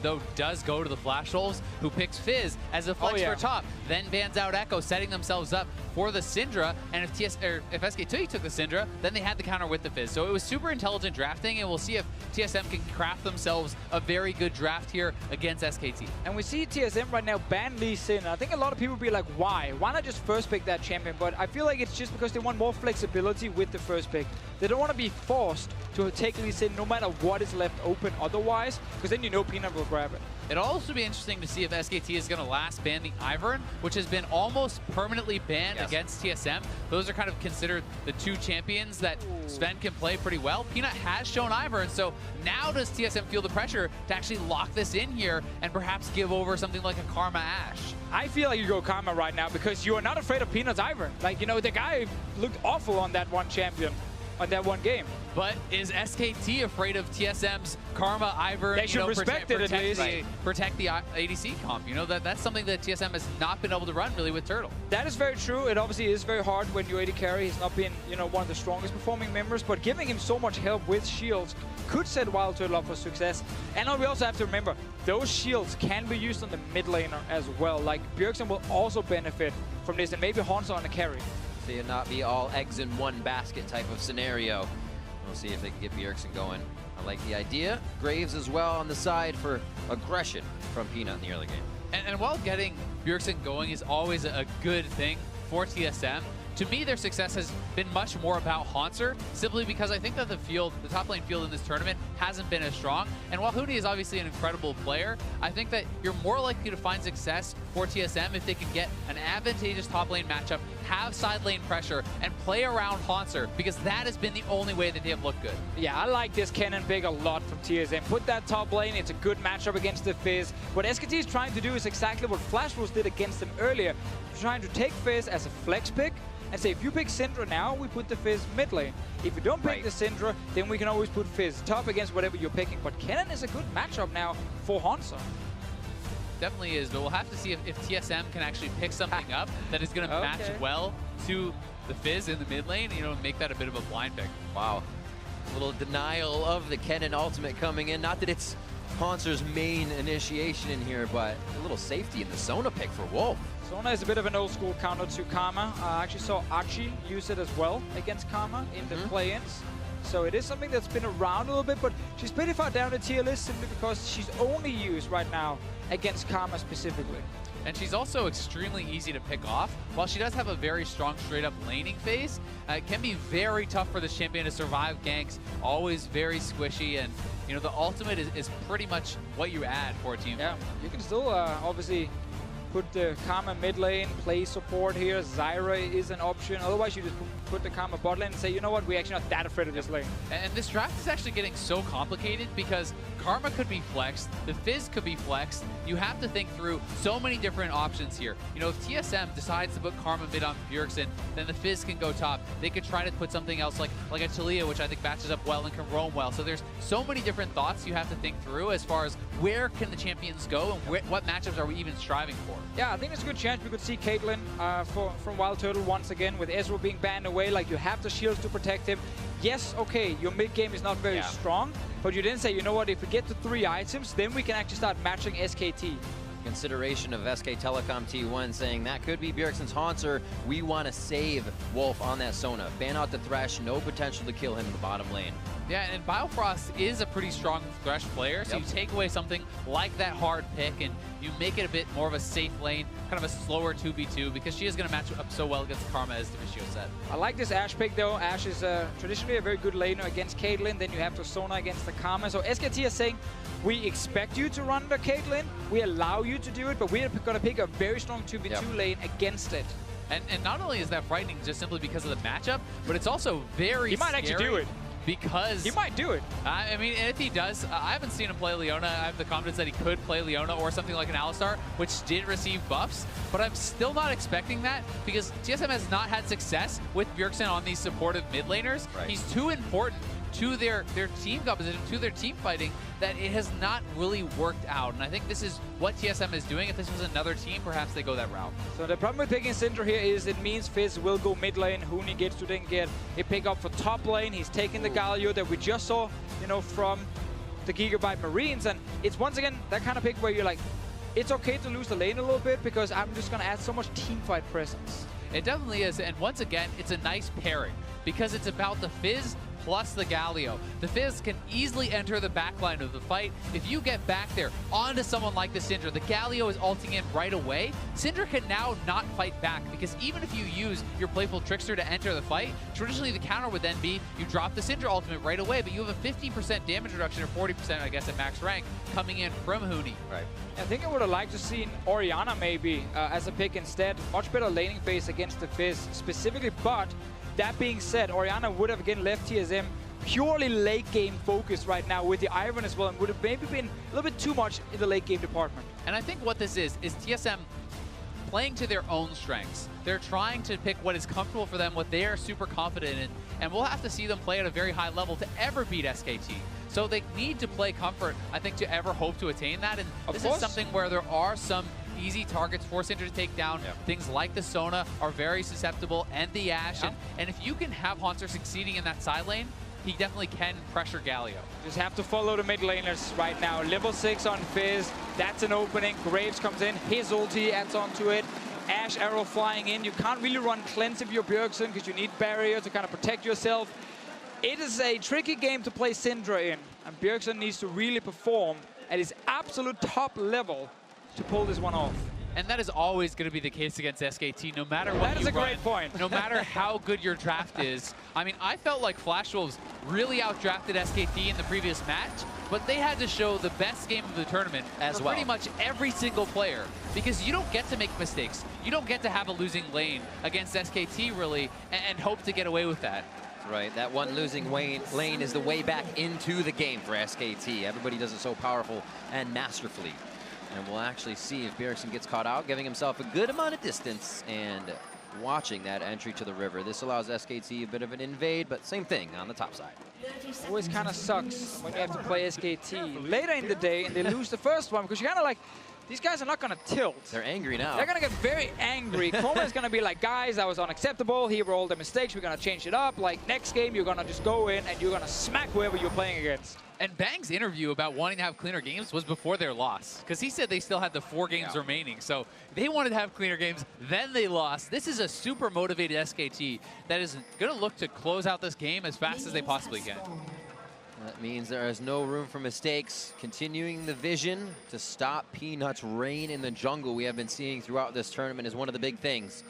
though, does go to the Flash Wolves, who picks Fizz as a flex for top, then bans out Echo, setting themselves up for the Syndra. And if if SK2 took the Syndra, then they had the counter with the Fizz. So it was super intelligent drafting, and we'll see if TSM can craft themselves a very good draft here against SKT. And we see TSM right now ban Lee Sin. I think a lot of people will be like, why? Why not just first pick that champion? But I feel like it's just because they want more flexibility with the first pick. They don't want to be forced to take Lee Sin no matter what is left open otherwise, because then you know Peanut will grab it. It'll also be interesting to see if SKT is going to last ban the Ivern, which has been almost permanently banned against TSM. Those are kind of considered the two champions that Sven can play pretty well. Peanut has shown Ivern, so now does TSM feel the pressure to actually lock this in here and perhaps give over something like a Karma Ashe? I feel like you go Karma right now because you are not afraid of Peanut's Ivern. Like, you know, the guy looked awful on that one champion, on that one game. But is SKT afraid of TSM's Karma, Ivern? They should respect it at least. Protect the ADC comp. You know, that's something that TSM has not been able to run really with Turtle. That is very true. It obviously is very hard when you AD carry. He's not been, you know, one of the strongest performing members, but giving him so much help with shields could set Wild Turtle up for success. And we also have to remember, those shields can be used on the mid laner as well. Like, Bjergsen will also benefit from this, and maybe Hansa on the carry. See it not be all eggs in one basket type of scenario. We'll see if they can get Bjergsen going. I like the idea. Graves as well on the side for aggression from Peanut in the early game. And while getting Bjergsen going is always a good thing for TSM, to me, their success has been much more about Hanser, simply because I think that the top lane field in this tournament hasn't been as strong. And while Huni is obviously an incredible player, I think that you're more likely to find success for TSM if they can get an advantageous top lane matchup, have side lane pressure, and play around Hanser, because that has been the only way that they have looked good. Yeah, I like this cannon big a lot from TSM. Put that top lane, it's a good matchup against the Fizz. What SKT is trying to do is exactly what Flash Wolves did against them earlier. Trying to take Fizz as a flex pick, and say, if you pick Syndra now, we put the Fizz mid lane. If you don't pick the Syndra, then we can always put Fizz top against whatever you're picking. But Kennen is a good matchup now for Hansa. Definitely is, but we'll have to see if TSM can actually pick something up that is going to match well to the Fizz in the mid lane, you know, make that a bit of a blind pick. Wow. A little denial of the Kennen ultimate coming in. Not that it's Hanser's main initiation in here, but a little safety in the Sona pick for Wolf. Sona is a bit of an old school counter to Karma. I actually saw Archie use it as well against Karma in the play-ins. So it is something that's been around a little bit, but she's pretty far down the tier list simply because she's only used right now against Karma specifically. And she's also extremely easy to pick off. While she does have a very strong straight-up laning phase, it can be very tough for this champion to survive ganks, always very squishy, and you know the ultimate is pretty much what you add for a team. Yeah, you can still obviously put the Karma mid lane, play support here. Zyra is an option. Otherwise, you just put the Karma bot lane and say, you know what, we're actually not that afraid of this lane. And this draft is actually getting so complicated because Karma could be flexed, the Fizz could be flexed. You have to think through so many different options here. You know, if TSM decides to put Karma mid on Bjergsen, then the Fizz can go top. They could try to put something else like a Talia, which I think matches up well and can roam well. So there's so many different thoughts you have to think through as far as where can the champions go and what matchups are we even striving for. Yeah, I think there's a good chance we could see Caitlyn from Wild Turtle once again, with Ezreal being banned away. Like, you have the shields to protect him. Yes, okay, your mid game is not very strong, but you didn't say, you know what, if we get to 3 items, then we can actually start matching SKT. Consideration of SK Telecom T1 saying that could be Bjergsen's Hanser. We want to save Wolf on that Sona. Ban out the Thresh, no potential to kill him in the bottom lane. Yeah, and Biofrost is a pretty strong Thresh player, so you take away something like that hard pick and you make it a bit more of a safe lane, kind of a slower 2v2, because she is going to match up so well against Karma, as Devicio said. I like this Ashe pick though. Ashe is traditionally a very good laner against Caitlyn. Then you have the Sona against the Karma. So SKT is saying, we expect you to run the Caitlyn, we allow you to do it, but we're going to pick a very strong 2v2 lane against it. And not only is that frightening just simply because of the matchup, but it's also very He might actually do it. Because he might do it. I mean, if he does, I haven't seen him play Leona. I have the confidence that he could play Leona or something like an Alistar, which did receive buffs, but I'm still not expecting that because TSM has not had success with Bjergsen on these supportive mid laners. He's too important to their team composition, to their team fighting, that it has not really worked out. And I think this is what TSM is doing. If this was another team, perhaps they go that route. So the problem with picking Syndra here is it means Fizz will go mid lane. Huni gets to then get a pick up for top lane. He's taking the Galio that we just saw, you know, from the Gigabyte Marines. And it's once again that kind of pick where you're like, it's okay to lose the lane a little bit because I'm just going to add so much teamfight presence. It definitely is, and once again, it's a nice pairing because it's about the Fizz plus the Galio. The Fizz can easily enter the backline of the fight. If you get back there onto someone like the Syndra, the Galio is ulting in right away. Syndra can now not fight back because even if you use your Playful Trickster to enter the fight, traditionally the counter would then be you drop the Syndra ultimate right away, but you have a 50% damage reduction or 40%, I guess, at max rank coming in from Huni. Right. I think I would have liked to see Orianna maybe as a pick instead. Much better laning phase against the Fizz specifically, but that being said, Orianna would have again left TSM purely late game focused right now with the Iron as well, and would have maybe been a little bit too much in the late game department. And I think what this is TSM playing to their own strengths. They're trying to pick what is comfortable for them, what they are super confident in, and we'll have to see them play at a very high level to ever beat SKT. So they need to play comfort, I think, to ever hope to attain that, and this is something where there are some easy targets for Syndra to take down. Yep. Things like the Sona are very susceptible, and the Ashe, and if you can have Haunter succeeding in that side lane, he definitely can pressure Galio. Just have to follow the mid laners right now. Level 6 on Fizz, that's an opening. Graves comes in, his ulti adds onto it. Ashe arrow flying in. You can't really run cleanse if you're Bjergsen because you need barrier to kind of protect yourself. It is a tricky game to play Syndra in, and Bjergsen needs to really perform at his absolute top level to pull this one off. And that is always going to be the case against SKT, no matter what That is a great point. No matter how good your draft is. I mean, I felt like Flash Wolves really outdrafted SKT in the previous match, but they had to show the best game of the tournament for pretty much every single player, because you don't get to make mistakes. You don't get to have a losing lane against SKT, really, and hope to get away with that. Right, that one losing lane is the way back into the game for SKT. Everybody does it so powerful and masterfully. And we'll actually see if Bjergsen gets caught out, giving himself a good amount of distance and watching that entry to the river. This allows SKT a bit of an invade, but same thing on the top side. Always kind of sucks when you have to play SKT later in the day and they lose the first one, because you're kind of like, these guys are not going to tilt. They're angry now. They're going to get very angry. Chroma is going to be like, guys, that was unacceptable. Here were all the mistakes. We're going to change it up. Like, next game, you're going to just go in and you're going to smack whoever you're playing against. And Bang's interview about wanting to have cleaner games was before their loss, because he said they still had the 4 games remaining. So they wanted to have cleaner games, then they lost. This is a super motivated SKT that is going to look to close out this game as fast as they possibly can. That means there is no room for mistakes. Continuing the vision to stop Peanut's reign in the jungle we have been seeing throughout this tournament is one of the big things.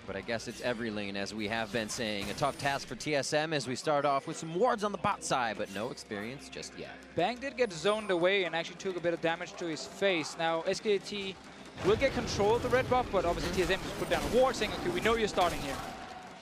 But I guess it's every lane, as we have been saying. A tough task for TSM as we start off with some wards on the bot side, but no experience just yet. Bang did get zoned away and actually took a bit of damage to his face. Now, SKT will get control of the red buff, but obviously TSM just put down a ward saying, okay, we know you're starting here.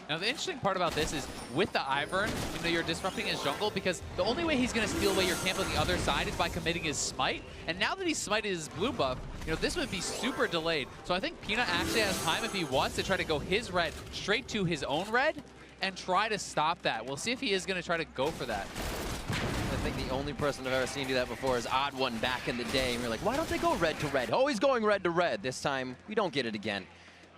Now, the interesting part about this is with the Ivern, you know, you're disrupting his jungle, because the only way he's going to steal away your camp on the other side is by committing his smite. And now that he's smited his blue buff, you know, this would be super delayed. So I think Peanut actually has time, if he wants, to try to go his red straight to his own red and try to stop that. We'll see if he is going to try to go for that. I think the only person I've ever seen do that before is Odd One back in the day. And we're like, why don't they go red to red? Oh, he's going red to red. This time, we don't get it again.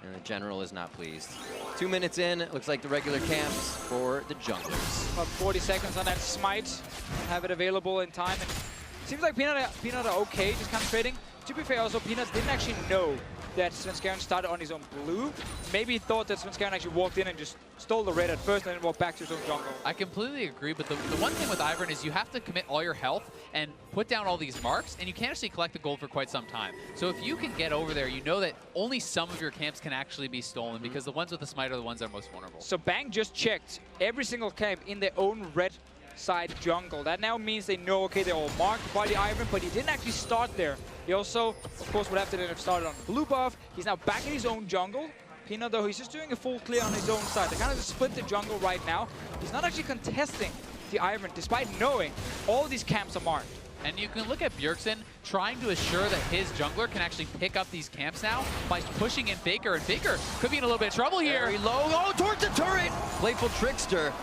And the general is not pleased. 2 minutes in, it looks like the regular camps for the junglers. About 40 seconds on that smite. Have it available in time. And it seems like Peanut are okay, just kind of trading. To be fair, also, Peanut didn't actually know that Svenskeren started on his own blue. Maybe he thought that Svenskeren actually walked in and just stole the red at first and then walked back to his own jungle. I completely agree, but the one thing with Ivern is you have to commit all your health and put down all these marks, and you can't actually collect the gold for quite some time. So if you can get over there, you know that only some of your camps can actually be stolen, because the ones with the smite are the ones that are most vulnerable. So Bang just checked every single camp in their own red side jungle. That now means they know, okay, they're all marked by the Ivern, but he didn't actually start there. He also, of course, would have to then have started on the blue buff. He's now back in his own jungle. Peanut, though, he's just doing a full clear on his own side. They kind of just split the jungle right now. He's not actually contesting the Ivern, despite knowing all these camps are marked. And you can look at Bjergsen trying to assure that his jungler can actually pick up these camps now by pushing in Faker, and Faker could be in a little bit of trouble here. Very low, oh, towards the turret! Playful Trickster.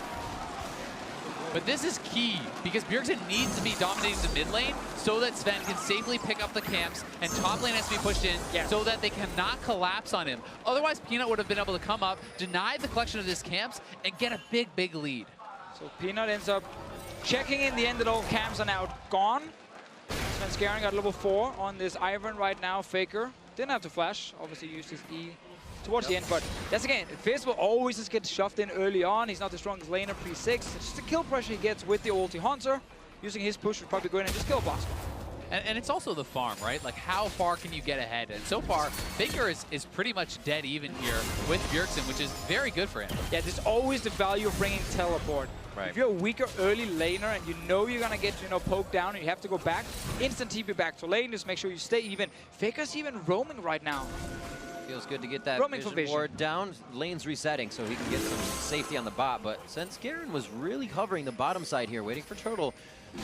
But this is key, because Bjergsen needs to be dominating the mid lane so that Sven can safely pick up the camps, and top lane has to be pushed in so that they cannot collapse on him. Otherwise, Peanut would have been able to come up, deny the collection of his camps, and get a big, big lead. So Peanut ends up Checking in the end that all camps are now gone. Svenskeren got level 4 on this Ivan right now. Faker didn't have to flash, obviously used his E towards the end, but that's again, Fizz will always just get shoved in early on. He's not the strongest laner pre-6. It's just the kill pressure he gets with the ulti. Hunter, using his push, would probably go in and just kill boss. And it's also the farm, right? Like, how far can you get ahead? And so far, Faker is pretty much dead even here with Bjergsen, which is very good for him. Yeah, there's always the value of bringing teleport. Right. If you're a weaker early laner and you know you're gonna get, poked down and you have to go back, instant TP back to lane, just make sure you stay even. Faker's even roaming right now. Feels good to get that Roaming for vision ward down. Lane's resetting so he can get some safety on the bot, but Svenskeren was really hovering the bottom side here, waiting for Turtle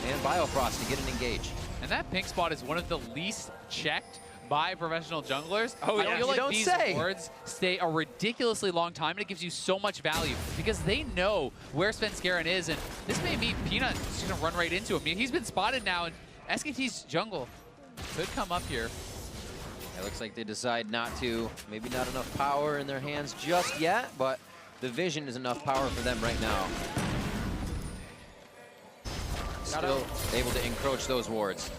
and Biofrost to get an engage. And that pink spot is one of the least checked by professional junglers. Oh, yeah. I feel like these wards stay a ridiculously long time, and it gives you so much value because they know where Svenskeren is, and this may mean Peanut is going to run right into him. I mean, he's been spotted now, and SKT's jungle could come up here. It looks like they decide not to. Maybe not enough power in their hands just yet, but the vision is enough power for them right now. Still able to encroach those wards.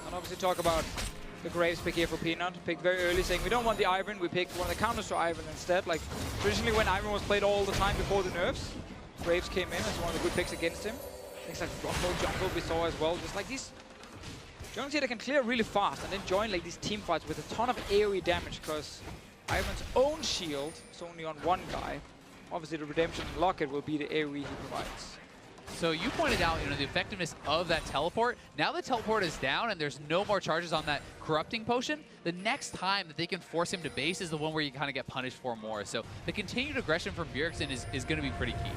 And obviously talk about the Graves pick here for Peanut. Picked very early, saying we don't want the Ivan. We picked one of the counters to Ivan instead. Like traditionally when Ivan was played all the time before the nerfs, Graves came in as one of the good picks against him. Things like Rumble Jungle we saw as well. Just like these junglers here that can clear really fast and then join like these team fights with a ton of AoE damage because Ivan's own shield is only on one guy. Obviously the Redemption Locket will be the AoE he provides. So you pointed out, the effectiveness of that teleport. Now the teleport is down and there's no more charges on that corrupting potion. The next time that they can force him to base is the one where you kind of get punished for more. So the continued aggression from Bjergsen is going to be pretty key.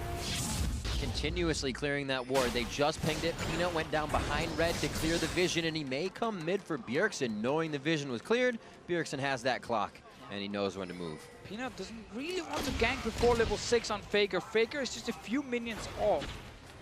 Continuously clearing that ward. They just pinged it. Peanut went down behind red to clear the vision, and he may come mid for Bjergsen. Knowing the vision was cleared, Bjergsen has that clock, and he knows when to move. Peanut doesn't really want to gank before level 6 on Faker. Faker is just a few minions off.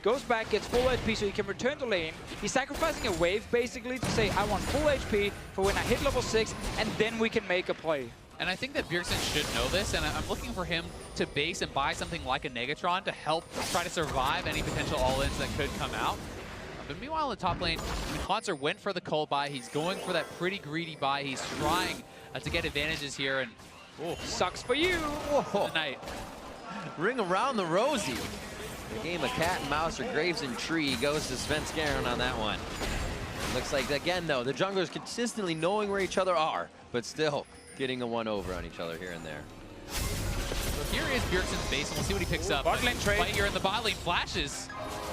Goes back, gets full HP so he can return to lane. He's sacrificing a wave basically to say, I want full HP for when I hit level 6, and then we can make a play. And I think that Bjergsen should know this, and I'm looking for him to base and buy something like a Negatron to help try to survive any potential all-ins that could come out. But meanwhile in the top lane, Hanser went for the cold buy. He's going for that pretty greedy buy. He's trying to get advantages here, and sucks for you. Tonight. Ring around the rosy. The game of cat and mouse or Graves and Tree goes to Svenskeren on that one. Looks like, again, though, the junglers consistently knowing where each other are, but still getting a one-over on each other here and there. So here is Bjergsen's base, and we'll see what he picks up. Bot lane trade. Right here in the bot lane, flashes.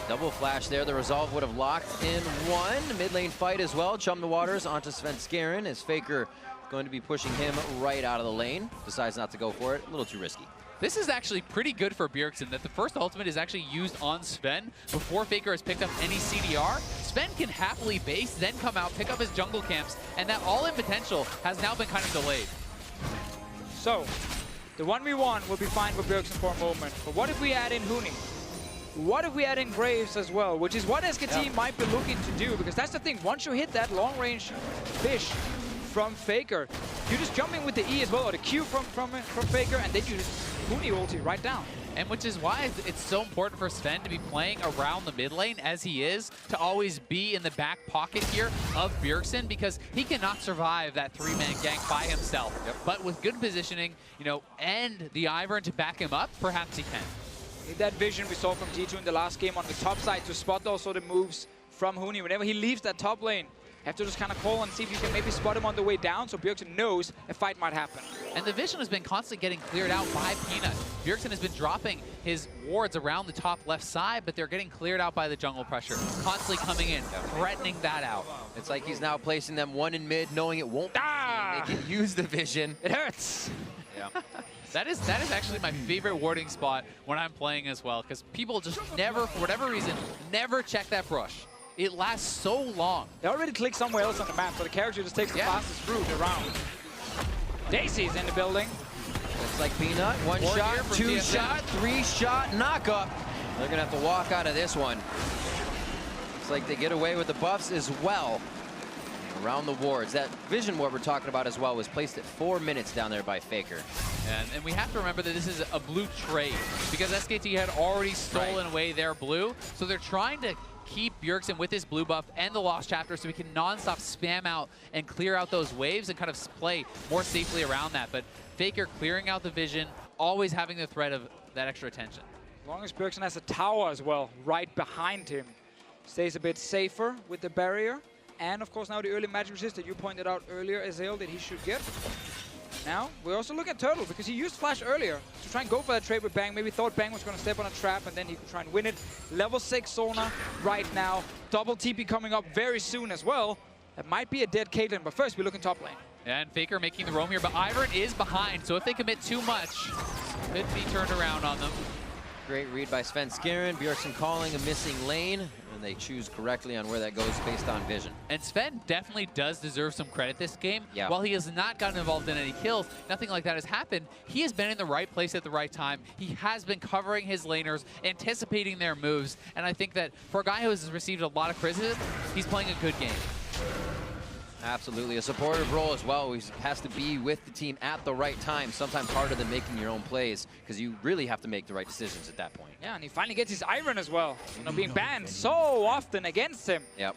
Double flash there. The resolve would have locked in one. Mid lane fight as well. Chum the waters onto Svenskeren as Faker going to be pushing him right out of the lane. Decides not to go for it. A little too risky. This is actually pretty good for Bjergsen, that the first ultimate is actually used on Sven before Faker has picked up any CDR. Sven can happily base, then come out, pick up his jungle camps, and that all-in potential has now been kind of delayed. So, the 1v1 will be fine for Bjergsen for a moment, but what if we add in Huni? What if we add in Graves as well, which is what SKT might be looking to do, because that's the thing, once you hit that long-range fish from Faker, you're just jumping with the E as well, or the Q from Faker, and then you just Huni ulti right down. And which is why it's so important for Sven to be playing around the mid lane as he is, to always be in the back pocket here of Bjergsen, because he cannot survive that three-man gank by himself. But with good positioning, and the Ivern to back him up, perhaps he can. That vision we saw from G2 in the last game on the top side to spot also the moves from Huni. Whenever he leaves that top lane, have to just kind of call and see if you can maybe spot him on the way down, so Bjergsen knows a fight might happen. And the vision has been constantly getting cleared out by Peanut. Bjergsen has been dropping his wards around the top left side, but they're getting cleared out by the jungle pressure. Constantly coming in, threatening that out. It's like he's now placing them one in mid, knowing it won't be seen. They can use the vision. It hurts. Yeah. That is actually my favorite warding spot when I'm playing as well, because people just never, for whatever reason, never check that brush. It lasts so long. They already clicked somewhere else on the map, so the character just takes the fastest route around. Daisy's in the building. Looks like Peanut. One shot, two shot, three shot, knock up. They're gonna have to walk out of this one. Looks like they get away with the buffs as well. Around the wards. That vision ward we're talking about as well was placed at 4 minutes down there by Faker. And we have to remember that this is a blue trade, because SKT had already stolen away their blue, so they're trying to keep Bjergsen with his blue buff and the Lost Chapter so he can non-stop spam out and clear out those waves and kind of play more safely around that. But Faker clearing out the vision, always having the threat of that extra attention. As long as Bjergsen has a tower as well, right behind him, stays a bit safer with the barrier. And of course now the early magic resist that you pointed out earlier, Azael, that he should get. Now, we also look at Turtle, because he used Flash earlier to try and go for that trade with Bang. Maybe thought Bang was going to step on a trap, and then he could try and win it. Level 6 Sona right now. Double TP coming up very soon as well. That might be a dead Caitlyn, but first we look in top lane. Yeah, and Faker making the roam here, but Ivern is behind, so if they commit too much, could be turned around on them. Great read by Svenskeren. Bjergsen calling a missing lane, and they choose correctly on where that goes based on vision. And Sven definitely does deserve some credit this game. Yeah. While he has not gotten involved in any kills, nothing like that has happened. He has been in the right place at the right time. He has been covering his laners, anticipating their moves, and I think that for a guy who has received a lot of criticism, he's playing a good game. Absolutely, a supportive role as well. He has to be with the team at the right time, sometimes harder than making your own plays, because you really have to make the right decisions at that point. Yeah, and he finally gets his Iron as well. You know, being banned so often against him. Yep.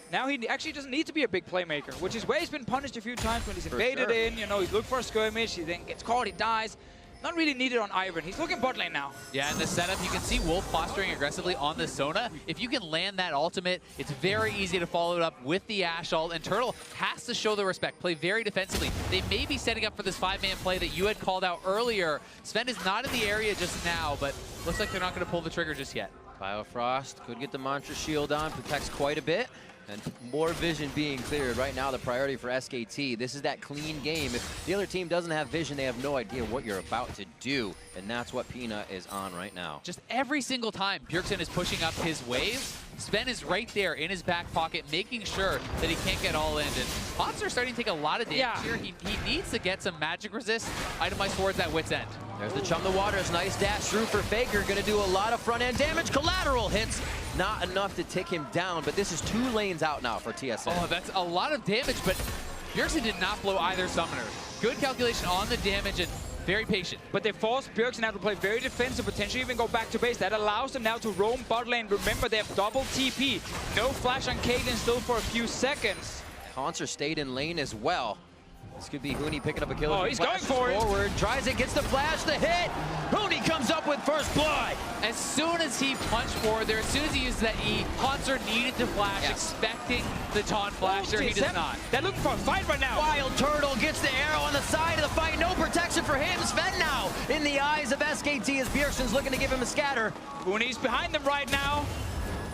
Now he actually doesn't need to be a big playmaker, which is where he's been punished a few times when he's invaded in. You know, he's looked for a skirmish, he then gets caught, he dies. Not really needed on Ivern. He's looking bot lane now. Yeah, in the setup, you can see Wolf posturing aggressively on the Sona. If you can land that ultimate, it's very easy to follow it up with the Ashe ult, and Turtle has to show the respect, play very defensively. They may be setting up for this 5-man play that you had called out earlier. Sven is not in the area just now, but looks like they're not going to pull the trigger just yet. Biofrost could get the Mantra Shield on, protects quite a bit. And more vision being cleared. Right now, the priority for SKT. This is that clean game. If the other team doesn't have vision, they have no idea what you're about to do. And that's what Peanut is on right now. Just every single time Bjergsen is pushing up his waves, Sven is right there in his back pocket, making sure that he can't get all in. And Hanser starting to take a lot of damage here. He needs to get some magic resist itemized towards that wit's end. There's the Chum the Waters. Nice dash through for Faker. Going to do a lot of front-end damage. Collateral hits. Not enough to tick him down, but this is 2 lanes out now for TSM. Oh, that's a lot of damage, but Bjergsen did not blow either summoner. Good calculation on the damage and very patient. But they force Bjergsen now to play very defensive, potentially even go back to base. That allows them now to roam bot lane. Remember, they have double TP. No flash on Caitlyn still for a few seconds. Hanser stayed in lane as well. This could be Huni picking up a kill. Oh, he's going for it. Forward, tries it, gets the flash, the hit. Huni comes up with first blood. As soon as he punched forward there, as soon as he used that E, Hanser needed to flash, expecting the taunt flash there. He does not. They're looking for a fight right now. Wild Turtle gets the arrow on the side of the fight. No protection for him. Sven now in the eyes of SKT as Bjergsen's looking to give him a scatter. Huni's behind them right now.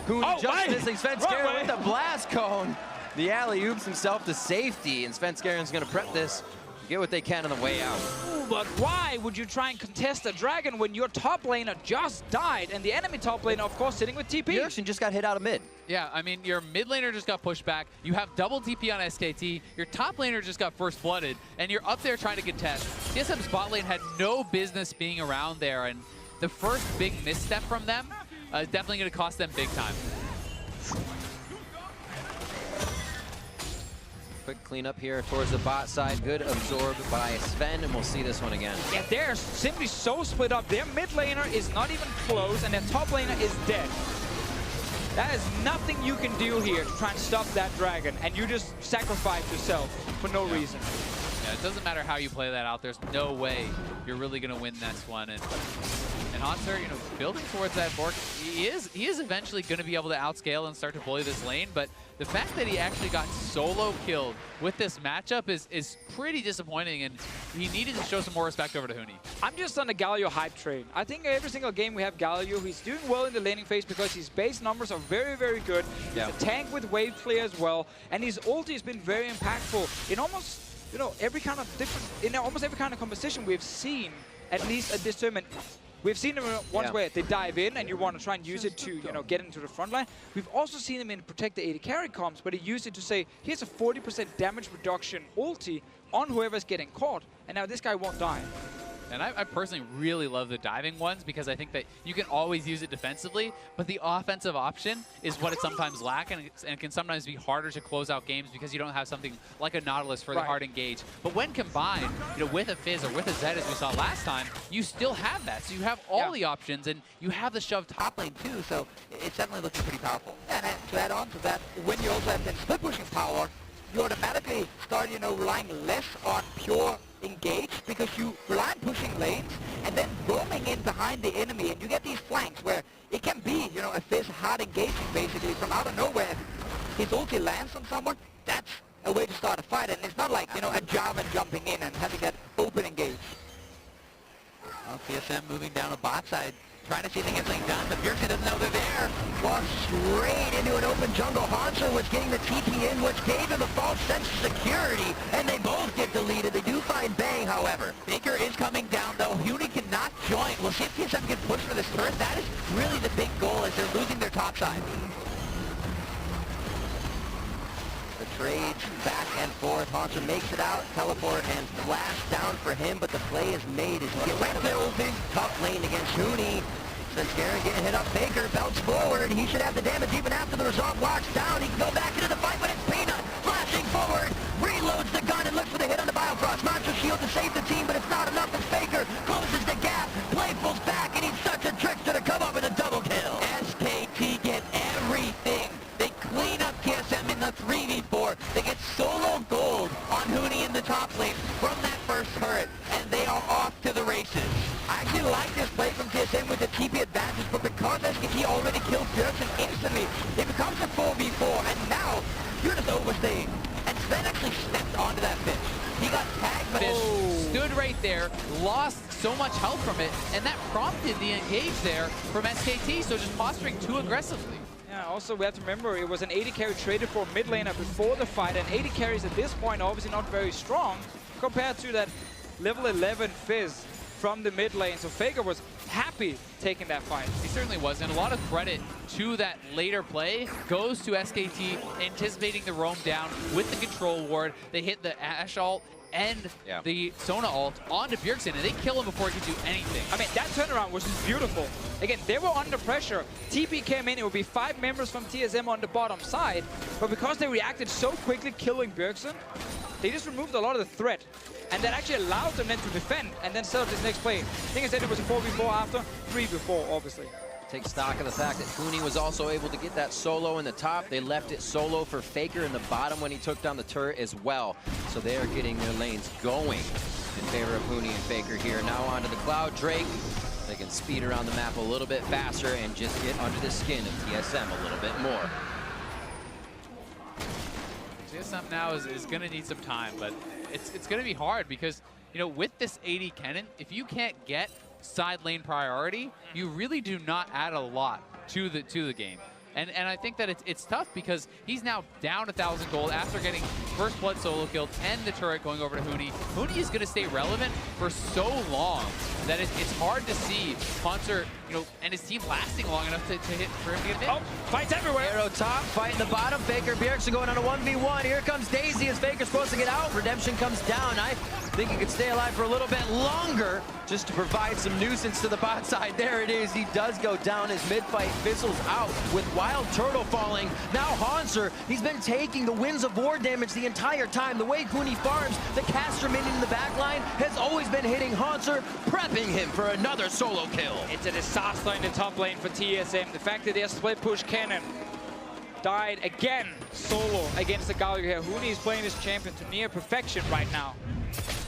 Huni just missing Svenskeren with the blast cone. The alley-oops himself to safety, and Svenskeren's going to prep this, get what they can on the way out. Ooh, but why would you try and contest a dragon when your top laner just died, and the enemy top laner, of course, sitting with TP? Bjergsen just got hit out of mid. Yeah, I mean, your mid laner just got pushed back. You have double TP on SKT. Your top laner just got first blooded, and you're up there trying to contest. TSM's bot lane had no business being around there, and the first big misstep from them is definitely going to cost them big time. Quick cleanup here towards the bot side. Good absorbed by Sven, and we'll see this one again. Yeah, they're simply so split up. Their mid laner is not even close, and their top laner is dead. That is nothing you can do here to try and stop that dragon, and you just sacrifice yourself for no reason. Yeah, it doesn't matter how you play that out. There's no way you're really going to win this one. And Hanser, you know, building towards that Bork, he is eventually going to be able to outscale and start to bully this lane. But the fact that he actually got solo killed with this matchup is pretty disappointing, and he needed to show some more respect over to Huni. I'm just on the Galio hype train. I think every single game we have Galio, he's doing well in the laning phase because his base numbers are very, very good. He's a tank with wave clear as well, and his ulti has been very impactful in almost, you know, every kind of different, in almost every kind of composition we've seen, at least at this tournament. We've seen them once where they dive in and you want to try and use it to, you know, get into the front line. We've also seen them in Protect the AD Carry comps, but he used it to say, here's a 40% damage reduction ulti on whoever's getting caught, and now this guy won't die. And I personally really love the diving ones because I think that you can always use it defensively, but the offensive option is what it sometimes lacks, and it can sometimes be harder to close out games because you don't have something like a Nautilus for the hard engage. But when combined, you know, with a Fizz or with a Zed, as we saw last time, you still have that. So you have all the options, and you have the shove top lane too, so it's definitely looking pretty powerful. And to add on to that, when you also have then split pushing power, you automatically start, relying less on pure engage because you rely on pushing lanes and then roaming in behind the enemy, and you get these flanks where it can be, a Fizz hard engaging basically from out of nowhere. His ulti lands on someone, that's a way to start a fight, and it's not like, a Jarvan jumping in and having that open engage. Well, TSM moving down the bot side, trying to see if they get something done, but Bjergsen doesn't know they're there. Walks straight into an open jungle. Hanzo was getting the TP in, which gave him a false sense of security, and they both get deleted. They do find Bang, however. Faker is coming down, though. Huni cannot join. We'll see if TSM can push for this turret. That is really the big goal, as they're losing their top side. The trades back and forth. Hanzo makes it out. Teleport and flash down for him, but the play is made as he gets right there. Top lane against Huni. Since Garen getting hit up, Faker belts forward. He should have the damage even after the resolve locks down. He can go back into the fight, but it's Peanut flashing forward. Reloads the gun and looks for the hit on the Biofrost. Monster shield to save the team, but it's not enough as Faker closes the gap. Playful's back, and he's such a trickster to come up with a double kill. SKT get everything. They clean up TSM in the 3v4. They get solo gold on Huni in the top lane from that first turret, and they are off to the races. I actually like this play from TSM with the TP advantage, but because SKT already killed Bjergsen instantly, it becomes a 4v4, and now you're just overstaying. And Sven actually stepped onto that fish. He got tagged, but stood right there, lost so much health from it, and that prompted the engage there from SKT, so just posturing too aggressively. Yeah, also we have to remember it was an 80 carry traded for a mid laner before the fight, and 80 carries at this point are obviously not very strong compared to that level 11 Fizz from the mid lane. So Faker was happy taking that fight. He certainly was, and a lot of credit to that later play goes to SKT anticipating the roam down with the control ward. They hit the Ashe ult and the Sona ult onto Bjergsen, and they kill him before he could do anything. I mean, that turnaround was just beautiful. Again, they were under pressure. TP came in, it would be 5 members from TSM on the bottom side, but because they reacted so quickly killing Bjergsen, they just removed a lot of the threat. And that actually allowed them then to defend and then set up this next play. I think I said it was a 4v4 after, 3v4 obviously. Take stock of the fact that Huni was also able to get that solo in the top. They left it solo for Faker in the bottom when he took down the turret as well. So they are getting their lanes going in favor of Huni and Faker here. Now onto the Cloud Drake. They can speed around the map a little bit faster and just get under the skin of TSM a little bit more. TSM now is going to need some time, but it's going to be hard because, with this 80 Kennen, if you can't get side lane priority, you really do not add a lot to the game. And I think that it's tough because he's now down 1,000 gold after getting first blood solo killed and the turret going over to Huni. Huni is going to stay relevant for so long that it's hard to see Hanzo, and his team lasting long enough to hit for him to get hit. Oh, fights everywhere. Arrow top, fight in the bottom. Faker, Bjergsen going on a 1v1. Here comes Daisy as Faker's supposed to get out. Redemption comes down. I think he could stay alive for a little bit longer just to provide some nuisance to the bot side. There it is. He does go down as mid-fight fizzles out with Wild Turtle falling. Now Hanzo, he's been taking the Winds of War damage the entire time. The way Huni farms the caster minion in the back line has always been hitting Hanzo, prepping him for another solo kill. It's a disaster in the top lane for TSM. The fact that their split push cannon died again solo against the Galio here. Huni is playing this champion to near perfection right now.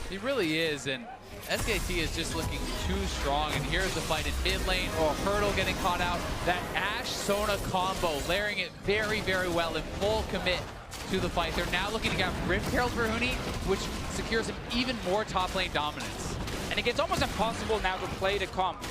He really is, and SKT is just looking too strong, and here's the fight in mid lane. Hurdle getting caught out. That Ashe-Sona combo, layering it very, very well in full commit to the fight. They're now looking to get Rift Herald for Huni, which secures him even more top lane dominance. And it gets almost impossible now to play the comp.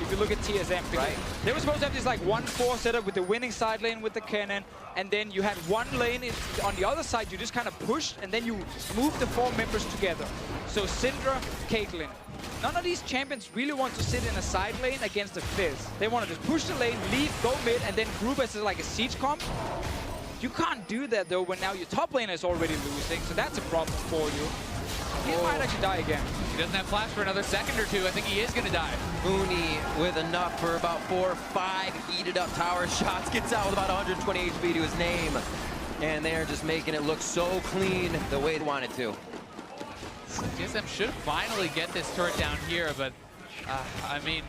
If you look at TSM, right? They were supposed to have this like 1-4 setup with the winning side lane with the cannon, and then you had one lane on the other side, you just kind of pushed, and then you moved the 4 members together. So Syndra, Caitlyn. None of these champions really want to sit in a side lane against a Fizz. They want to just push the lane, leave, go mid, and then group as like a siege comp. You can't do that though when now your top laner is already losing, so that's a problem for you. He might actually die again. He doesn't have flash for another second or two. I think he is going to die. Huni with enough for about 4 or 5 heated up tower shots. Gets out with about 120 HP to his name. And they're just making it look so clean the way they want it to. TSM should finally get this turret down here, but I mean,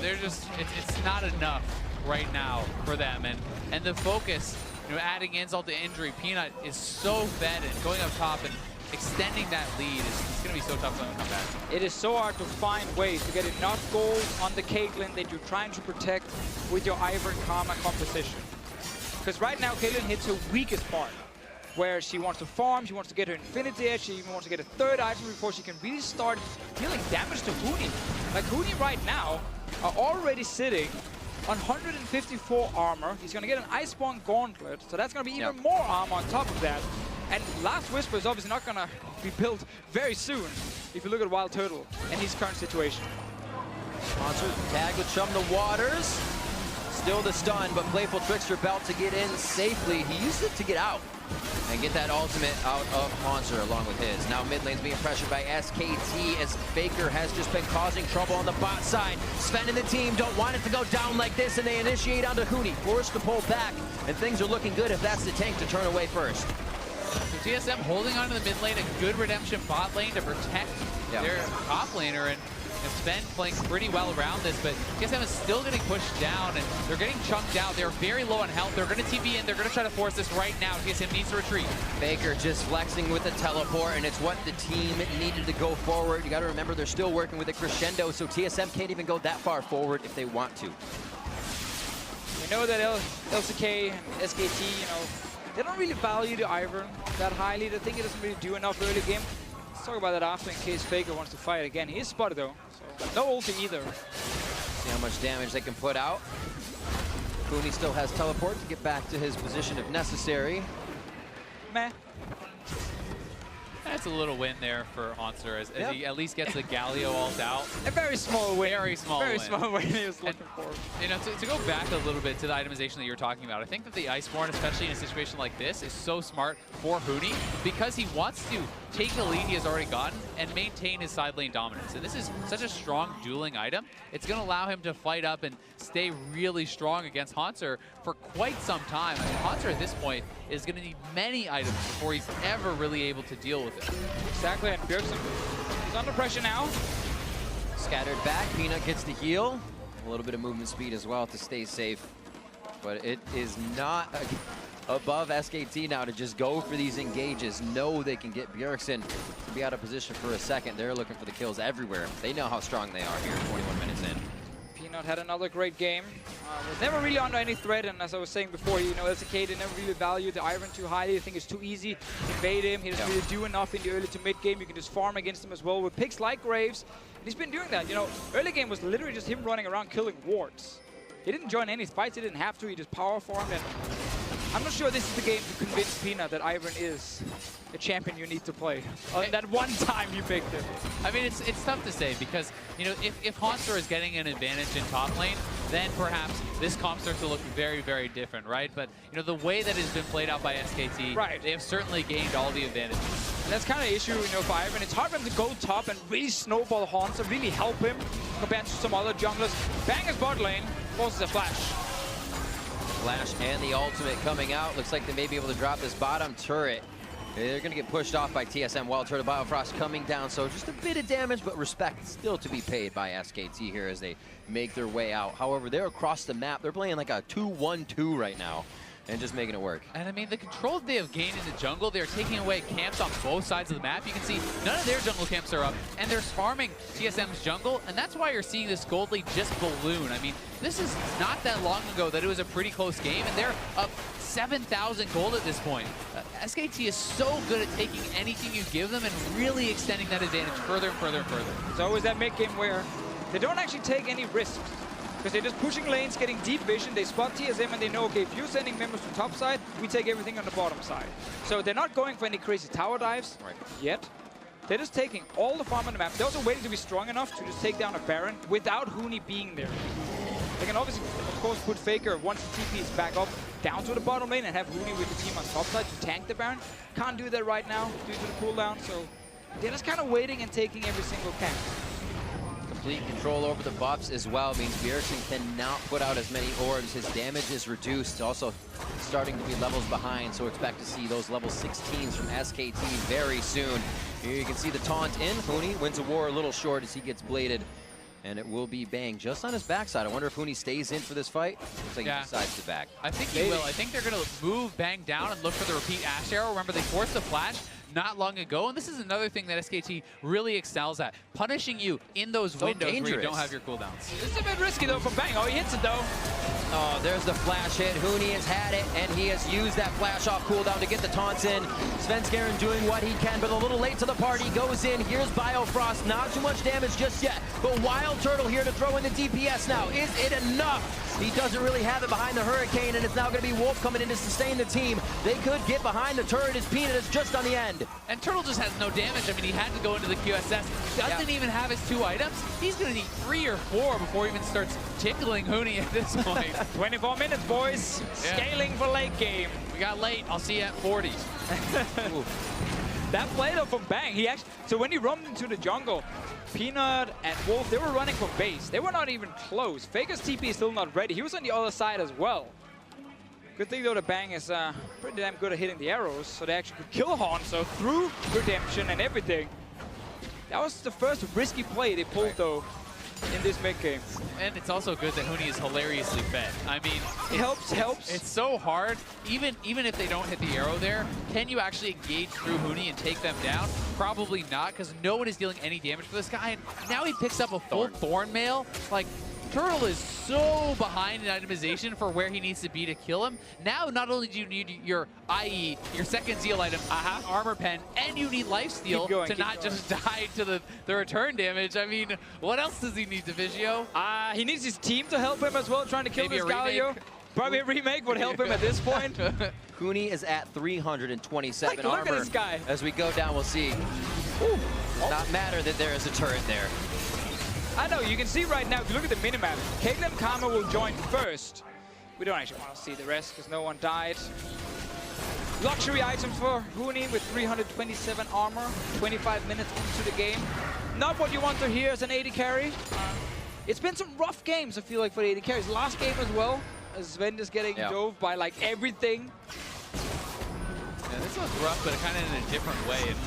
they're just, it's not enough right now for them. And the focus, you know, adding insult to injury, Peanut is so fed, and going up top and extending that lead is going to be so tough for them to come back. It is so hard to find ways to get enough gold on the Caitlyn that you're trying to protect with your Ivern Karma composition. Because right now, Caitlyn hits her weakest part, where she wants to farm, she wants to get her Infinity Edge, she even wants to get a third item before she can really start dealing damage to Huni. Like, Huni right now are already sitting on 154 armor. He's going to get an Iceborne Gauntlet, so that's going to be even more armor on top of that. And Last Whisper is obviously not going to be built very soon, if you look at Wild Turtle and his current situation. Monster tag with Chum the Waters. Still the stun, but Playful Trickster Belt to get in safely. He used it to get out and get that ultimate out of Monster along with his. Now mid lane's being pressured by SKT as Faker has just been causing trouble on the bot side. Sven and the team don't want it to go down like this, and they initiate onto Huni, forced to pull back, and things are looking good if that's the tank to turn away first. So TSM holding on to the mid lane, a good redemption bot lane to protect their top laner, and Sven playing pretty well around this, but TSM is still getting pushed down, and they're getting chunked out. They're very low on health. They're going to TP in. They're going to try to force this right now. TSM needs to retreat. Faker just flexing with the teleport, and it's what the team needed to go forward. You got to remember they're still working with a crescendo, so TSM can't even go that far forward if they want to. We know that LCK and SKT, you know, they don't really value the Ivern that highly. They think it doesn't really do enough early game. Let's talk about that after in case Faker wants to fight again. He is spotted though, so no ulti either. See how much damage they can put out. Huni still has teleport to get back to his position if necessary. Meh. That's a little win there for Haunter as he at least gets the Galio ult out. A very small win. Very small very win. small win he was looking for. You know, to go back a little bit to the itemization that you're talking about, I think that the Iceborne, especially in a situation like this, is so smart for Huni because he wants to take the lead he has already gotten and maintain his side lane dominance. And this is such a strong dueling item. It's going to allow him to fight up and stay really strong against Haunter for quite some time. I mean, Haunter at this point is going to need many items before he's ever really able to deal with it. Exactly, and Bjergsen is under pressure now. Scattered back, Peanut gets the heal. A little bit of movement speed as well to stay safe. But it is not above SKT now to just go for these engages. Know they can get Bjergsen to be out of position for a second. They're looking for the kills everywhere. They know how strong they are here 21 minutes in. Peanut had another great game. Was never really under any threat, and as I was saying before, you know, LCK, they never really valued the Ivern too highly. They think it's too easy to invade him. He doesn't really do enough in the early to mid game. You can just farm against him as well with picks like Graves. And he's been doing that. You know, early game was literally just him running around killing wards. He didn't join any fights. He didn't have to. He just power farmed. And I'm not sure this is the game to convince Peanut that Ivern is a champion you need to play. That one time you picked him. I mean, it's tough to say because, you know, if Haunter is getting an advantage in top lane, then perhaps this comp starts to look very, very different, right? But, you know, the way that it's been played out by SKT, they have certainly gained all the advantages. And that's kind of the issue, you know, for Ivern. It's hard for him to go top and really snowball Haunter, really help him compared to some other junglers. Bang his bot lane, forces a flash. Flash and the ultimate coming out. Looks like they may be able to drop this bottom turret. They're going to get pushed off by TSM. Wild Turtle Biofrost coming down, so just a bit of damage, but respect still to be paid by SKT here as they make their way out. However, they're across the map. They're playing like a 2-1-2 right now and just making it work. And I mean, the control that they have gained in the jungle, they're taking away camps on both sides of the map. You can see none of their jungle camps are up, and they're farming TSM's jungle, and that's why you're seeing this gold lead just balloon. I mean, this is not that long ago that it was a pretty close game, and they're up 7,000 gold at this point. SKT is so good at taking anything you give them and really extending that advantage further and further and further. It's always that mid game where they don't actually take any risks because they're just pushing lanes, getting deep vision. They spot TSM and they know, okay, if you're sending members to top side, we take everything on the bottom side. So they're not going for any crazy tower dives yet. They're just taking all the farm on the map. They're also waiting to be strong enough to just take down a Baron without Huni being there. They can obviously, of course, put Faker once the TP is back up down to the bottom lane and have Huni with the team on top side to tank the Baron. Can't do that right now due to the cooldown, so they're just kind of waiting and taking every single camp. Complete control over the buffs as well means Bjergsen cannot put out as many orbs. His damage is reduced, also starting to be levels behind, so expect to see those level 16s from SKT very soon. Here you can see the taunt in. Huni wins a war a little short as he gets bladed And it will be Bang just on his backside. I wonder if Huni stays in for this fight. Looks like he decides to back. I think he will. I think they're going to move Bang down and look for the repeat Ash Arrow. Remember, they forced the flash not long ago, and this is another thing that SKT really excels at, punishing you in those windows where you don't have your cooldowns. This is a bit risky though from Bang. Oh, he hits it though. Oh, there's the flash hit. Huni has had it, and he has used that flash off cooldown to get the taunts in. Svenskeren doing what he can, but a little late to the party. Goes in. Here's Biofrost. Not too much damage just yet, but Wild Turtle here to throw in the DPS now. Is it enough? He doesn't really have it behind the Hurricane, and it's now going to be Wolf coming in to sustain the team. They could get behind the turret as Peanut is just on the end. And Turtle just has no damage. I mean, he had to go into the QSS. Doesn't even have his 2 items. He's going to need 3 or 4 before he even starts tickling Huni at this point. 24 minutes, boys. Scaling for late game. We got late. I'll see you at 40. That play though from Bang, he actually, so when he roamed into the jungle, Peanut and Wolf, they were running from base. They were not even close. Faker's TP is still not ready. He was on the other side as well. Good thing though, the Bang is pretty damn good at hitting the arrows, so they actually could kill Hanzo through Redemption and everything. That was the first risky play they pulled though in this mid game. And it's also good that Huni is hilariously fed. I mean, it helps. It's so hard. Even if they don't hit the arrow there, can you actually engage through Huni and take them down? Probably not, because no one is dealing any damage for this guy. And now he picks up a full Thorn Mail. Like, Turtle is so behind in itemization for where he needs to be to kill him. Now, not only do you need your IE, your second Zeal item, Armor Pen, and you need Lifesteal to not just die to the return damage. I mean, what else does he need, Divigio? He needs his team to help him as well, trying to kill this Galio. Probably a remake would help him at this point. Huni is at 327 look armor. at this guy. As we go down, we'll see. Does not matter that there is a turret there. I know, you can see right now, if you look at the minimap, Caitlyn Karma will join first. We don't actually want to see the rest because no one died. Luxury items for Huni with 327 armor, 25 minutes into the game. Not what you want to hear as an AD carry. It's been some rough games, I feel like, for the AD carries. Last game as well, as Sven is getting dove by like everything. Yeah, this was rough, but kind of in a different way. And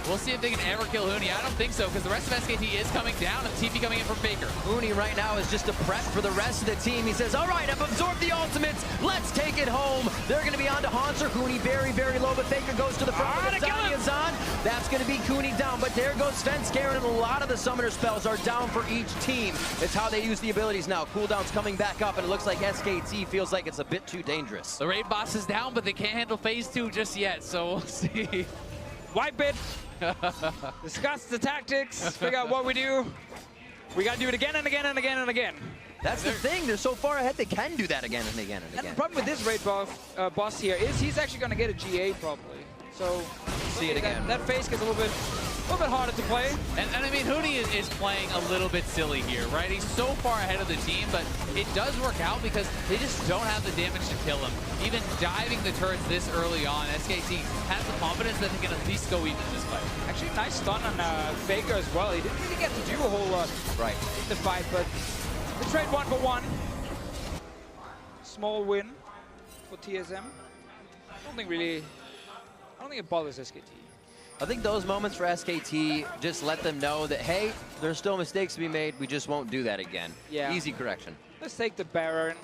we'll see if they can ever kill Huni. I don't think so, because the rest of SKT is coming down, and TP coming in from Faker. Huni right now is just a prep for the rest of the team. He says, all right, I've absorbed the ultimates. Let's take it home. They're going to be on to Hanser. Huni very, very low, but Faker goes to the front with Zania's on. That's going to be Huni down, but there goes Svenskeren, and a lot of the summoner spells are down for each team. It's how they use the abilities now. Cooldown's coming back up, and it looks like SKT feels like it's a bit too dangerous. The raid boss is down, but they can't handle phase 2 just yet, so we'll see. Wipe it. Discuss the tactics, figure out what we do. We gotta do it again and again and again and again. That's the thing, they're so far ahead they can do that again and again and again. And the problem with this raid boss here is he's actually gonna get a GA probably. So see it again. That phase gets a little bit harder to play. And I mean, Huni is playing a little bit silly here, right? He's so far ahead of the team, but it does work out because they just don't have the damage to kill him. Even diving the turrets this early on, SKT has the confidence that they can at least go even this fight. Actually, nice stun on Faker as well. He didn't really get to do a whole lot in the fight, but the trade 1-for-1. Small win for TSM. I don't think it bothers SKT. I think those moments for SKT just let them know that, hey, there's still mistakes to be made. We just won't do that again. Yeah. Easy correction. Let's take the Baron.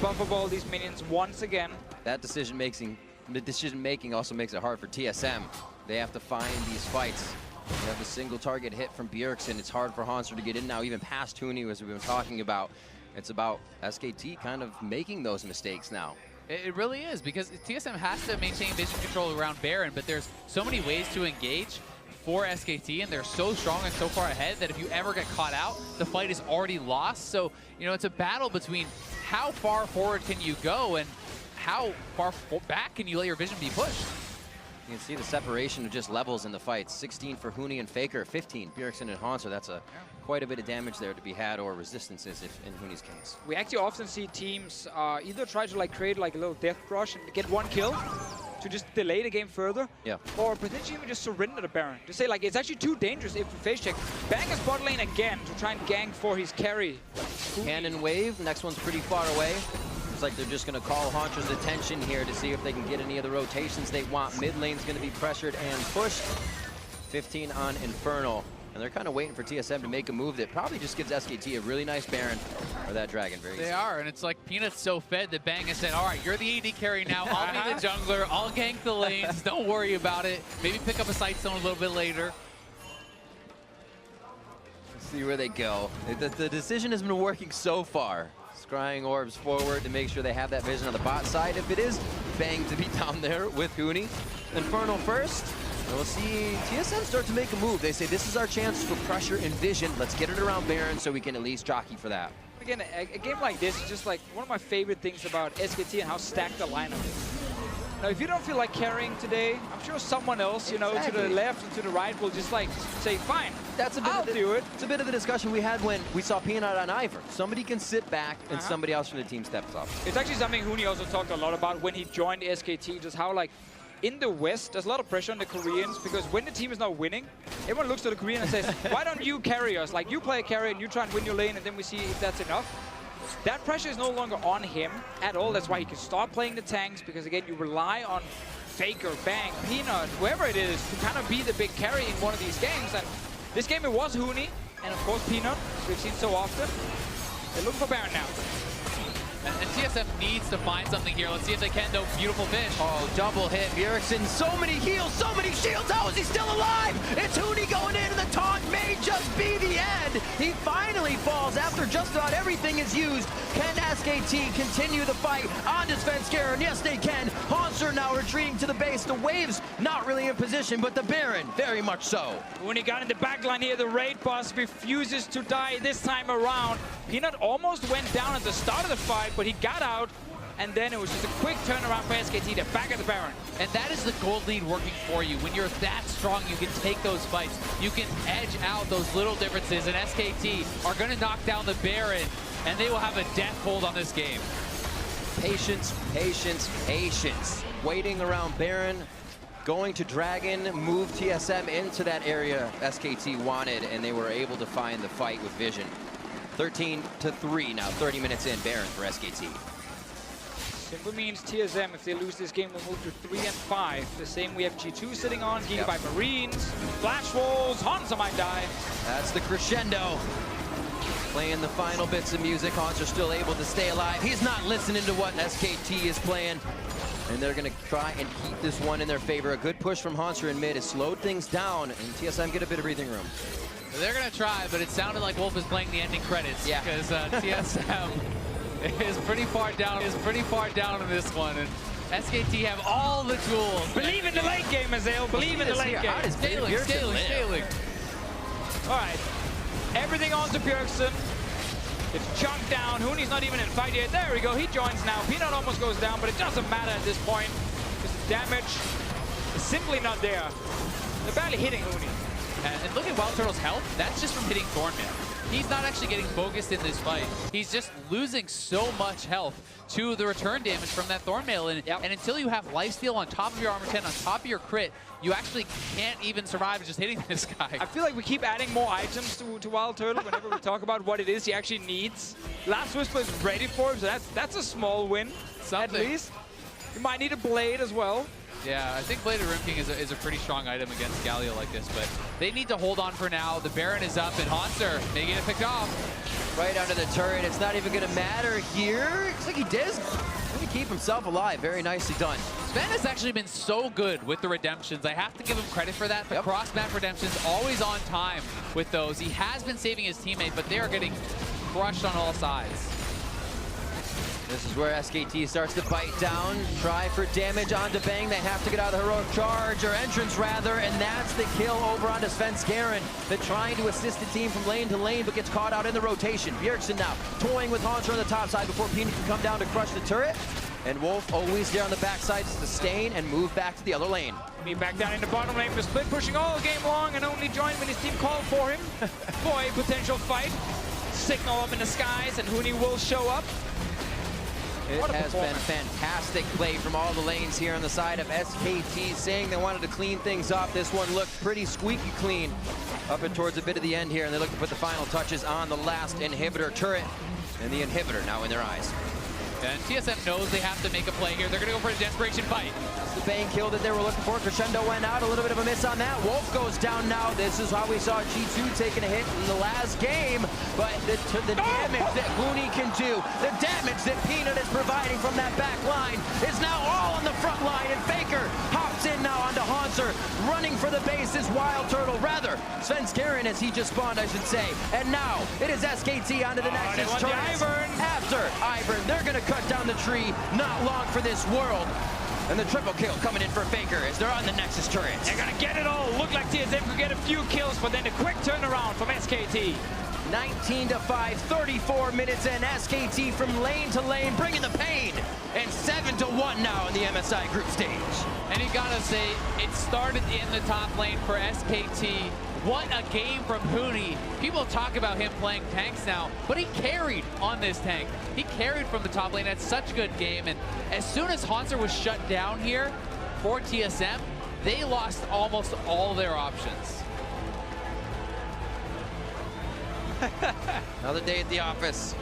Buffer ball these minions once again. That decision making also makes it hard for TSM. They have to find these fights. You have the single target hit from Bjergsen. It's hard for Hanser to get in now, even past Huni, as we've been talking about. It's about SKT kind of making those mistakes now. It really is, because TSM has to maintain vision control around Baron, but there's so many ways to engage for SKT, and they're so strong and so far ahead that if you ever get caught out, the fight is already lost. So, you know, it's a battle between how far forward can you go and how far back can you let your vision be pushed. You can see the separation of just levels in the fight. 16 for Huni and Faker, 15 Bjergsen and Hanser. That's quite a bit of damage there to be had, or resistances if in Huni's case. We actually often see teams either try to like create like a little death rush and get one kill to just delay the game further, or potentially even just surrender the Baron. To say like it's actually too dangerous if we face check. Bang is bot lane again to try and gank for his carry. Cannon wave, next one's pretty far away. Looks like they're just going to call Hanser's attention here to see if they can get any of the rotations they want. Mid lane's going to be pressured and pushed. 15 on Infernal. And they're kind of waiting for TSM to make a move that probably just gives SKT a really nice Baron or that Dragon. Very They easy. are, and it's like Peanut's so fed that Bang has said, all right, you're the AD carry now. I'll be the jungler. I'll gank the lanes. Don't worry about it. Maybe pick up a side stone a little bit later. Let's see where they go. The decision has been working so far. Scrying orbs forward to make sure they have that vision on the bot side. If it is Bang to be down there with Huni. Infernal first. And we'll see TSM start to make a move. They say this is our chance for pressure and vision. Let's get it around Baron so we can at least jockey for that. Again, a game like this is just like one of my favorite things about SKT and how stacked the lineup is. Now, if you don't feel like carrying today, I'm sure someone else, you know, to the left and to the right will just like say, fine, I'll do it. It's a bit of the discussion we had when we saw Peanut on Ivor. Somebody can sit back and somebody else from the team steps up. It's actually something Huni also talked a lot about when he joined SKT, just how like in the West, there's a lot of pressure on the Koreans because when the team is not winning, everyone looks to the Korean and says, why don't you carry us? Like, you play a carry and you try and win your lane and then we see if that's enough. That pressure is no longer on him at all. That's why he can start playing the tanks because, again, you rely on Faker, Bang, Peanut, whoever it is, to kind of be the big carry in one of these games. And this game, it was Huni and, of course, Peanut, as we've seen so often. They're looking for Baron now. And TSM needs to find something here. Let's see if they can, though. Beautiful fish. Oh, double hit. Bjergsen, so many heals, so many shields. How is he still alive? It's Huni going in, and the taunt may just be the end. He finally falls after just about everything is used. Can SKT continue the fight on Svenskeren? And yes, they can. Hanser now retreating to the base. The Waves not really in position, but the Baron very much so. Huni got in the backline here. The raid boss refuses to die this time around. Peanut almost went down at the start of the fight, but he got out, and then it was just a quick turnaround for SKT to back at the Baron. And that is the gold lead working for you. When you're that strong, you can take those fights. You can edge out those little differences, and SKT are going to knock down the Baron, and they will have a death hold on this game. Patience, patience, patience. Waiting around Baron, going to Dragon, move TSM into that area SKT wanted, and they were able to find the fight with vision. 13-3 now, 30 minutes in, Baron for SKT. Simply means TSM, if they lose this game, will move to 3-5. The same we have G2 sitting on, Giga by Marines, Flash Walls, Hansa might die. That's the crescendo. Playing the final bits of music, Hanser still able to stay alive. He's not listening to what SKT is playing. And they're going to try and keep this one in their favor. A good push from Hanser in mid has slowed things down, and TSM get a bit of breathing room. They're going to try, but it sounded like Wolf is playing the ending credits. Yeah. Because TSM is pretty far down in this one. And SKT have all the tools. Believe in the late game, Azael. Believe in the late game. Scaling. All right. Everything on to Bjergsen. It's chunked down. Huni's not even in fight yet. There we go. He joins now. Peanut almost goes down, but it doesn't matter at this point because the damage is simply not there. They're barely hitting Huni. And look at Wild Turtle's health. That's just from hitting Thornmail. He's not actually getting focused in this fight. He's just losing so much health to the return damage from that Thornmail. And until you have lifesteal on top of your armor 10, on top of your crit, you actually can't even survive just hitting this guy. I feel like we keep adding more items to Wild Turtle whenever we talk about what it is he actually needs. Last Whisper is ready for him, so that's a small win, at least. You might need a Blade as well. Yeah, I think Blade of Rim King is a pretty strong item against Galio like this, but they need to hold on for now. The Baron is up, and Hanser may get it picked off. Right under the turret. It's not even going to matter here. Looks like he does. Going to keep himself alive. Very nicely done. Sven has actually been so good with the redemptions. I have to give him credit for that. The cross-map redemptions, always on time with those. He has been saving his teammate, but they are getting crushed on all sides. This is where SKT starts to bite down, try for damage onto Bang. They have to get out of the heroic charge, or entrance rather, and that's the kill over onto Svenskeren. They're trying to assist the team from lane to lane, but gets caught out in the rotation. Bjergsen now toying with Hanser on the top side before Peanut can come down to crush the turret. And Wolf always there on the backside to sustain and move back to the other lane. Me back down in the bottom lane for Split, pushing all game long and only joined when his team called for him. For a potential fight. Signal up in the skies, and Huni will show up. It has been fantastic play from all the lanes here on the side of SKT, saying they wanted to clean things up. This one looked pretty squeaky clean up and towards a bit of the end here, and they look to put the final touches on the last inhibitor turret, and the inhibitor now in their eyes. And TSM knows they have to make a play here. They're going to go for a desperation fight. That's the bang kill that they were looking for. Crescendo went out, a little bit of a miss on that. Wolf goes down now. This is how we saw G2 taking a hit in the last game. But the damage that Huni can do, the damage that Peanut is providing from that back line is now all on the front line. And Faker hops in now onto Hanser, running for the base is Wild Turtle. Rather, Svenskeren as he just spawned, I should say. And now it is SKT onto the Nexus turret. After Ivern, they're going to cut down the tree. Not long for this world. And the triple kill coming in for Faker as they're on the Nexus turret. They're going to get it all. Look like TSM could get a few kills, but then a quick turnaround from SKT. 19-5, 34 minutes in. SKT from lane to lane, bringing the pain. And 7-1 now in the MSI group stage. And you gotta say, it started in the top lane for SKT. What a game from Huni. People talk about him playing tanks now, but he carried on this tank. He carried from the top lane, had such a good game. And as soon as Hanser was shut down here for TSM, they lost almost all their options. Another day at the office.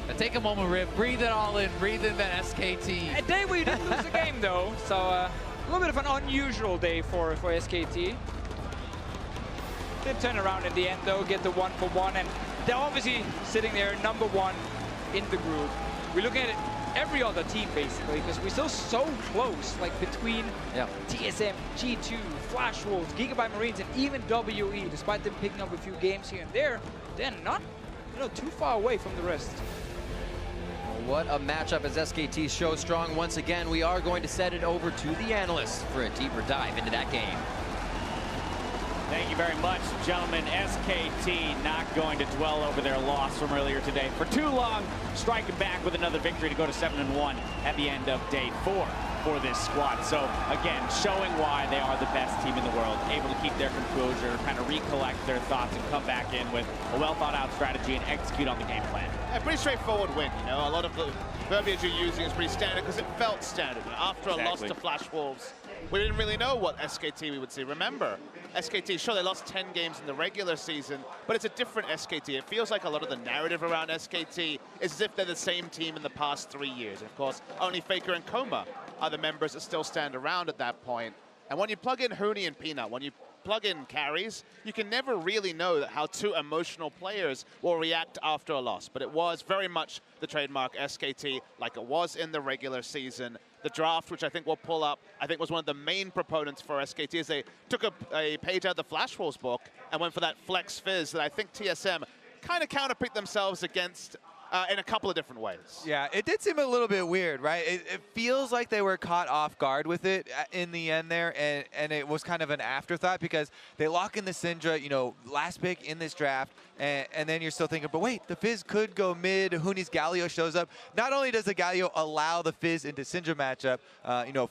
Now take a moment, Riv. Breathe it all in. Breathe in that SKT. A day where you didn't lose the game, though. So a little bit of an unusual day for SKT. Did turn around in the end, though, get the 1-for-1. And they're obviously sitting there #1 in the group. We're looking at every other team, basically, because we're still so close, like between TSM, G2, Flash Wolves, Gigabyte Marines, and even WE. Despite them picking up a few games here and there, they're not, too far away from the rest. What a matchup as SKT shows strong once again. We are going to set it over to the analysts for a deeper dive into that game. Thank you very much, gentlemen. SKT not going to dwell over their loss from earlier today for too long, striking back with another victory to go to 7-1 at the end of day 4 for this squad. So again, showing why they are the best team in the world, able to keep their composure, kind of recollect their thoughts and come back in with a well thought out strategy and execute on the game plan. A pretty straightforward win, A lot of the verbiage you're using is pretty standard because it felt standard. After a loss to Flash Wolves, we didn't really know what SKT we would see. Remember, SKT, sure, they lost 10 games in the regular season, but it's a different SKT. It feels like a lot of the narrative around SKT is as if they're the same team in the past 3 years. Of course, only Faker and Coma are the members that still stand around at that point. And when you plug in Huni and Peanut, when you plug in carries, you can never really know how two emotional players will react after a loss. But it was very much the trademark SKT, like it was in the regular season. The draft, which I think we'll pull up, I think was one of the main proponents for SKT, as they took a page out of the Flash Wolves book and went for that flex fizz that I think TSM kind of counterpicked themselves against in a couple of different ways. Yeah, it did seem a little bit weird, right? It feels like they were caught off guard with it in the end there, and it was kind of an afterthought because they lock in the Syndra, last pick in this draft, and then you're still thinking, but wait, the Fizz could go mid. Huni's Galio shows up. Not only does the Galio allow the Fizz into Syndra matchup,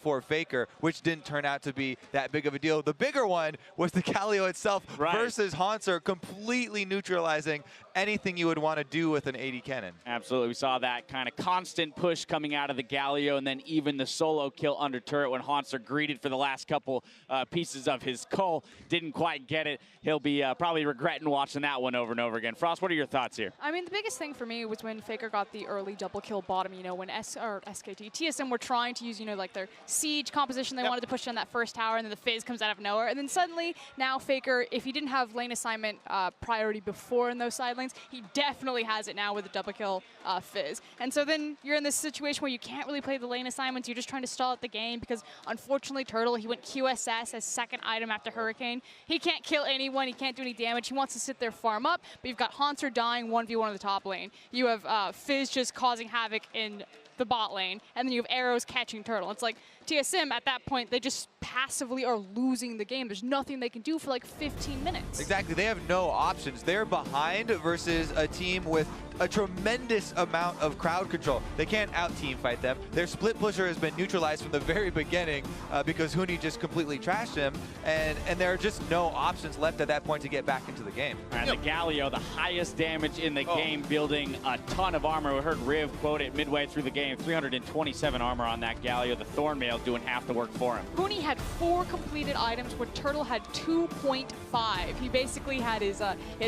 for Faker, which didn't turn out to be that big of a deal. The bigger one was the Galio itself versus Hanser, completely neutralizing anything you would want to do with an AD cannon. Absolutely. We saw that kind of constant push coming out of the Galio, and then even the solo kill under turret when Hanser greeted for the last couple pieces of his cull. Didn't quite get it. He'll be probably regretting watching that one over and over again. Frost, what are your thoughts here? I mean, the biggest thing for me was when Faker got the early double kill bottom, when SKT, TSM were trying to use, like their siege composition. They wanted to push down that first tower, and then the Fizz comes out of nowhere. And then suddenly, now Faker, if he didn't have lane assignment priority before in those side lanes, he definitely has it now with the double kill Fizz. And so then you're in this situation where you can't really play the lane assignments. You're just trying to stall out the game because, unfortunately, Turtle, he went QSS as second item after Hurricane. He can't kill anyone. He can't do any damage. He wants to sit there, farm up. But you've got Hanser dying 1v1 in the top lane. You have Fizz just causing havoc in the bot lane, and then you have Arrows catching Turtle. It's like TSM at that point, they just passively are losing the game. There's nothing they can do for like 15 minutes. Exactly, they have no options. They're behind versus a team with a tremendous amount of crowd control. They can't out-team fight them. Their split pusher has been neutralized from the very beginning because Huni just completely trashed him, and there are just no options left at that point to get back into the game. And the Galio, the highest damage in the game, building a ton of armor. We heard Riv quote it midway through the game, 327 armor on that Galio. The Thornmail doing half the work for him. Huni had 4 completed items where Turtle had 2.5. He basically had his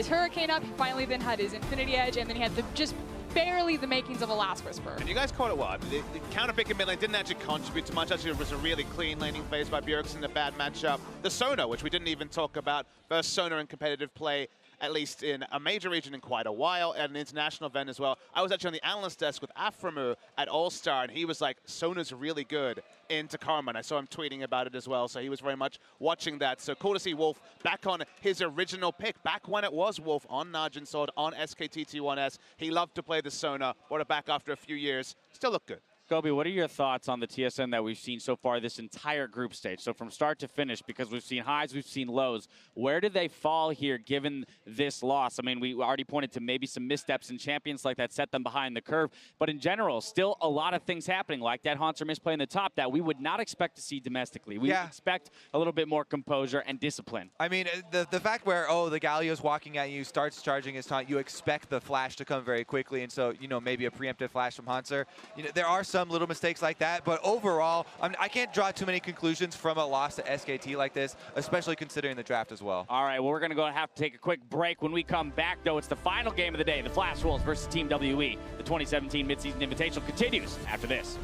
Hurricane up, he finally then had his Infinity Edge, and then he had the just barely the makings of a Last Whisper. And you guys caught it well. The counter pick in mid lane didn't actually contribute too much. Actually, it was a really clean laning phase by Bjergsen, a bad matchup. The Sona, which we didn't even talk about, versus Sona in competitive play, at least in a major region in quite a while, at an international event as well. I was actually on the analyst desk with Aframu at All-Star, and he was like, Sona's really good in Telecom, and I saw him tweeting about it as well, so he was very much watching that. So cool to see Wolf back on his original pick, back when it was Wolf on Najin Sword, on SKT T1S. He loved to play the Sona, brought it back after a few years. Still looked good. Gobi, what are your thoughts on the TSM that we've seen so far this entire group stage? So from start to finish, because we've seen highs, we've seen lows. Where did they fall here given this loss? I mean, we already pointed to maybe some missteps in champions like that set them behind the curve. But in general, still a lot of things happening, like that Haunter misplay in the top that we would not expect to see domestically. We expect a little bit more composure and discipline. I mean, the fact where, oh, the Galio's walking at you, starts charging his taunt, you expect the flash to come very quickly. And so, you know, maybe a preemptive flash from Haunter. You know, there are some little mistakes like that, but overall, I can't draw too many conclusions from a loss to SKT like this, especially considering the draft as well. All right, well, we're going to have to take a quick break. When we come back, though, it's the final game of the day, the Flash Wolves versus Team WE. The 2017 Midseason Invitational continues after this.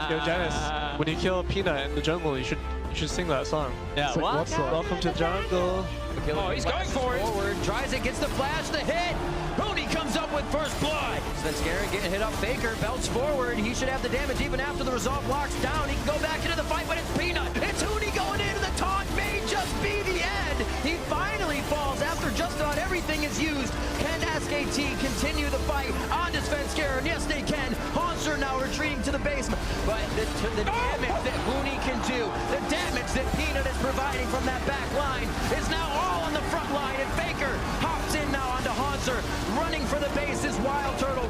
Yo, Janice, when you kill Peanut in the jungle, you should sing that song. Yeah, it's like, what's up? Welcome to jungle. Oh, he's going for it. Forward, tries it, gets the flash, the hit. Hooney comes up with first blood. Svenskeren getting hit up. Faker belts forward. He should have the damage even after the resolve blocks down. He can go back into the fight, but it's Peanut. It's Hooney going into the taunt. May just be the end. He finally falls after just about everything is used. Can SKT continue the fight on to Svenskeren? Yes, they can. Haunter now retreating to the basement. But the damage that Hooney can do, the damage that Peanut is providing from that back line is now all on the front line. And Faker hops in now onto Haunter. Running for the base is Wild Turtle.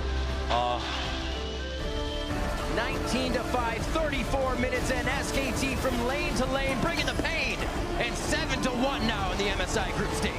19-5, 34 minutes in. SKT from lane to lane, bringing the pain. And 7-1 now in the MSI group stage.